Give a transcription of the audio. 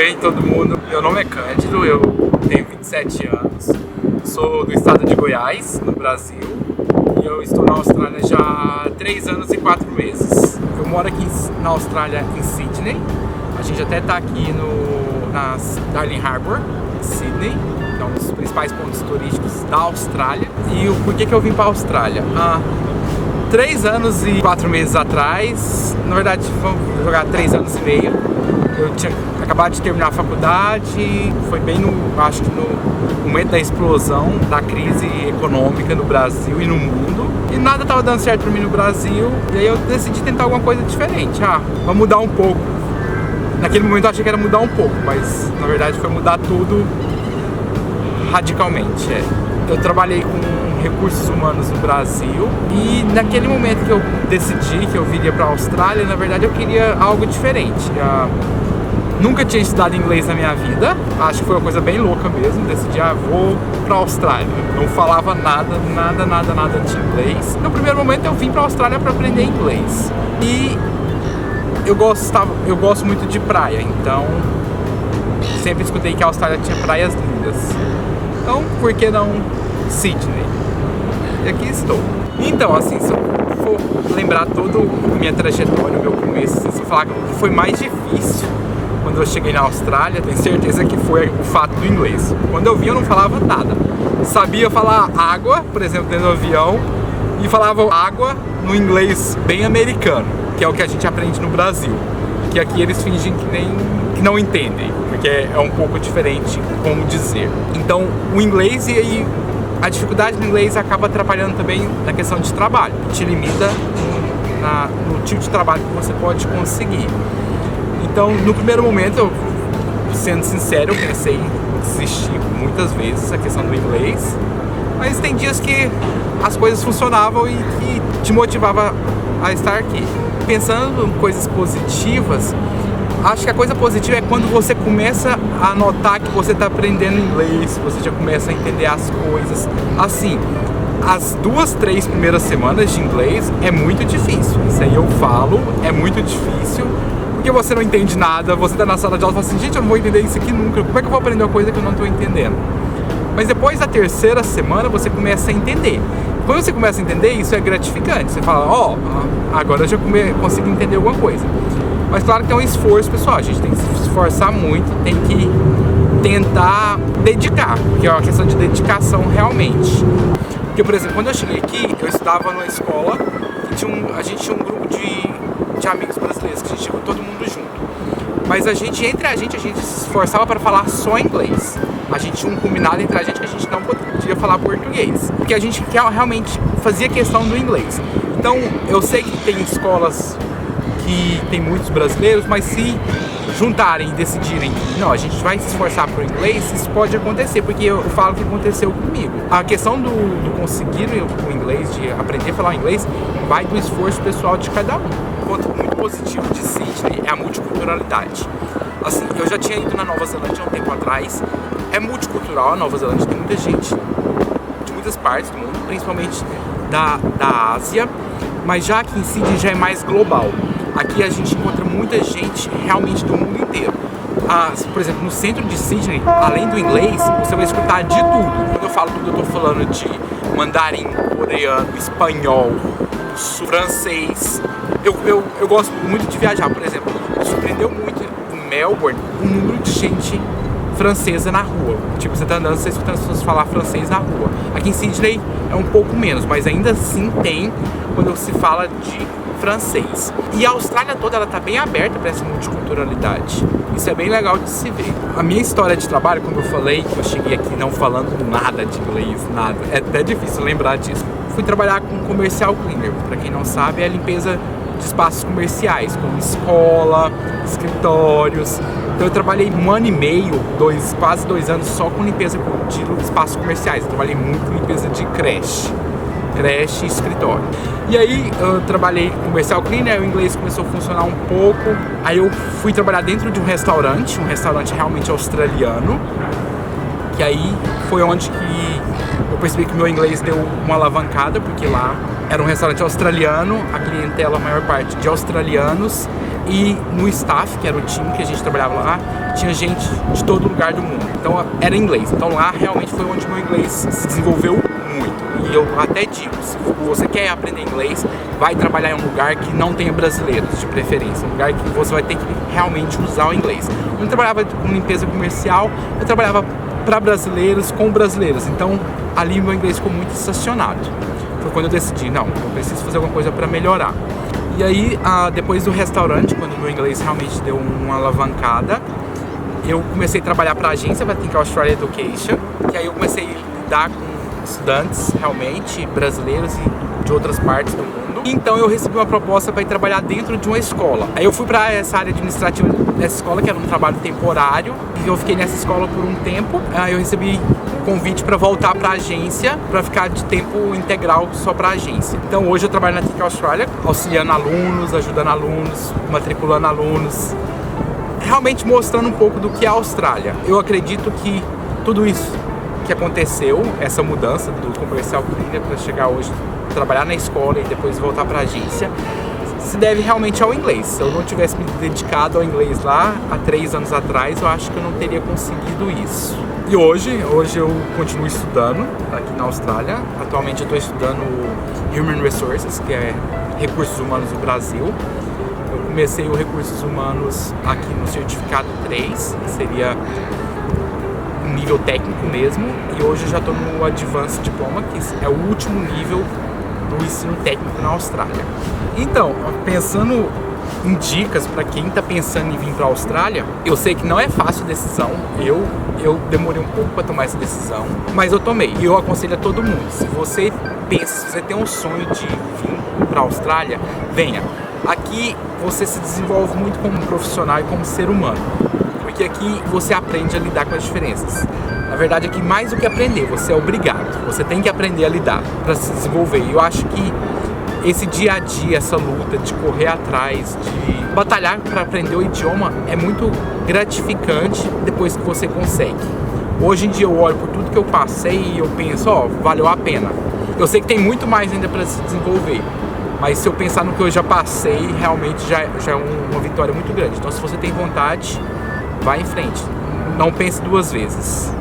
Oi todo mundo, meu nome é Cândido, eu tenho 27 anos, sou do estado de Goiás, no Brasil, e eu estou na Austrália já há 3 anos e 4 meses. Eu moro aqui na Austrália, em Sydney, a gente até está aqui na Darling Harbour, Sydney, que é um dos principais pontos turísticos da Austrália. E o porquê que eu vim para a Austrália? 3 anos e 4 meses atrás, na verdade vamos jogar 3 anos e meio, eu tinha acabado de terminar a faculdade, foi bem acho que no momento da explosão da crise econômica no Brasil e no mundo, e nada estava dando certo para mim no Brasil, e aí eu decidi tentar alguma coisa diferente, vamos mudar um pouco. Naquele momento eu achei que era mudar um pouco, mas na verdade foi mudar tudo radicalmente. Eu trabalhei com recursos humanos no Brasil e naquele momento que eu decidi que eu viria para a Austrália, na verdade eu queria algo diferente. Nunca tinha estudado inglês na minha vida, acho que foi uma coisa bem louca mesmo, decidi, vou para a Austrália. Não falava nada de inglês. No primeiro momento eu vim para a Austrália para aprender inglês. E eu gosto muito de praia, então sempre escutei que a Austrália tinha praias lindas. Então, por que não Sydney? E aqui estou. Então, assim, se eu for lembrar toda a minha trajetória, o meu começo, se eu falar que foi mais difícil quando eu cheguei na Austrália, tenho certeza que foi o fato do inglês. Quando eu vim, eu não falava nada. Sabia falar água, por exemplo, dentro do avião, e falava água no inglês bem americano, que é o que a gente aprende no Brasil. Que aqui eles fingem que não entendem, porque é um pouco diferente como dizer. Então, o inglês e aí a dificuldade no inglês acaba atrapalhando também na questão de trabalho. Te limita no tipo de trabalho que você pode conseguir. Então, no primeiro momento, eu, sendo sincero, eu pensei em desistir muitas vezes a questão do inglês, mas tem dias que as coisas funcionavam e que te motivava a estar aqui. Pensando em coisas positivas, acho que a coisa positiva é quando você começa a notar que você está aprendendo inglês, você já começa a entender as coisas. Assim, as 2, 3 primeiras semanas de inglês é muito difícil. Isso aí eu falo, é muito difícil, porque você não entende nada, você está na sala de aula e fala assim, gente, eu não vou entender isso aqui nunca, como é que eu vou aprender uma coisa que eu não estou entendendo? Mas depois da 3ª semana você começa a entender. Quando você começa a entender, isso é gratificante. Você fala, agora eu já consigo entender alguma coisa. Mas claro que é um esforço, pessoal. A gente tem que se esforçar muito, tem que tentar dedicar, que é uma questão de dedicação realmente. Porque, por exemplo, quando eu cheguei aqui, eu estudava numa escola que a gente tinha um grupo de amigos brasileiros, que a gente tinha todo mundo junto. Mas entre a gente se esforçava para falar só inglês. A gente tinha um combinado entre a gente que a gente não podia falar português, porque a gente realmente fazia questão do inglês. Então, eu sei que tem escolas que tem muitos brasileiros, mas se juntarem e decidirem que não, a gente vai se esforçar para o inglês, isso pode acontecer, porque eu falo que aconteceu comigo. A questão do conseguir o inglês, de aprender a falar o inglês, vai do esforço pessoal de cada um. Um ponto muito positivo de Sydney é a multiculturalidade. Assim, eu já tinha ido na Nova Zelândia há um tempo atrás. É multicultural a Nova Zelândia, tem muita gente de muitas partes do mundo, principalmente da Ásia, mas já aqui em Sydney já é mais global. Aqui a gente encontra muita gente realmente do mundo inteiro. Por exemplo, no centro de Sydney, além do inglês, você vai escutar de tudo. Quando eu falo tudo, eu estou falando de mandarim, coreano, espanhol, francês. Eu gosto muito de viajar, por exemplo. Me surpreendeu muito em Melbourne o número de gente francesa na rua. Tipo, você tá andando, você escutando as pessoas falar francês na rua. Aqui em Sydney é um pouco menos, mas ainda assim tem quando se fala de francês. E a Austrália toda, ela tá bem aberta para essa multiculturalidade. Isso é bem legal de se ver. A minha história de trabalho, como eu falei, eu cheguei aqui não falando nada de inglês, nada. É até difícil lembrar disso. Fui trabalhar com comercial cleaner. Para quem não sabe, é a limpeza de espaços comerciais, como escola, escritórios. Então eu trabalhei 1 ano e meio, quase 2 anos só com limpeza de espaços comerciais. Eu trabalhei muito com limpeza de creche e escritório. E aí eu trabalhei comercial cleaner, o inglês começou a funcionar um pouco. Aí eu fui trabalhar dentro de um restaurante realmente australiano. Que aí foi onde que eu percebi que meu inglês deu uma alavancada, porque lá era um restaurante australiano, a clientela, a maior parte de australianos, e no staff, que era o time que a gente trabalhava lá, tinha gente de todo lugar do mundo. Então era inglês. Então lá realmente foi onde meu inglês se desenvolveu muito. E eu até digo, se você quer aprender inglês, vai trabalhar em um lugar que não tenha brasileiros, de preferência. Um lugar que você vai ter que realmente usar o inglês. Quando eu trabalhava com limpeza comercial, eu trabalhava para brasileiros, com brasileiros. Então ali meu inglês ficou muito estacionado. Foi quando eu decidi, não, eu preciso fazer alguma coisa para melhorar. E aí, depois do restaurante, quando o meu inglês realmente deu uma alavancada, eu comecei a trabalhar para a agência, para Think Australia Education, que aí eu comecei a lidar com estudantes realmente brasileiros e de outras partes do mundo. Então eu recebi uma proposta para ir trabalhar dentro de uma escola. Aí eu fui para essa área administrativa dessa escola, que era um trabalho temporário, e eu fiquei nessa escola por um tempo. Aí eu recebi convite para voltar para a agência, para ficar de tempo integral só para a agência. Então hoje eu trabalho na Think Australia, auxiliando alunos, ajudando alunos, matriculando alunos, realmente mostrando um pouco do que é a Austrália. Eu acredito que tudo isso que aconteceu, essa mudança do comercial para chegar hoje, trabalhar na escola e depois voltar para a agência, se deve realmente ao inglês. Se eu não tivesse me dedicado ao inglês lá há 3 anos atrás, eu acho que eu não teria conseguido isso. E hoje eu continuo estudando aqui na Austrália. Atualmente eu estou estudando Human Resources, que é Recursos Humanos do Brasil. Eu comecei o Recursos Humanos aqui no certificado 3, que seria um nível técnico mesmo, e hoje eu já estou no Advanced Diploma, que é o último nível do ensino técnico na Austrália. Então, pensando em dicas para quem está pensando em vir para a Austrália, eu sei que não é fácil a decisão, eu demorei um pouco para tomar essa decisão, mas eu tomei, e eu aconselho a todo mundo, se você tem um sonho de vir para a Austrália, venha. Aqui você se desenvolve muito como profissional e como ser humano, porque aqui você aprende a lidar com as diferenças. Na verdade, aqui mais do que aprender, você é obrigado, você tem que aprender a lidar para se desenvolver. E eu acho que esse dia a dia, essa luta de correr atrás, de batalhar para aprender o idioma é muito gratificante depois que você consegue. Hoje em dia eu olho por tudo que eu passei e eu penso, valeu a pena. Eu sei que tem muito mais ainda para se desenvolver, mas se eu pensar no que eu já passei, realmente já é uma vitória muito grande. Então se você tem vontade, vá em frente. Não pense 2 vezes.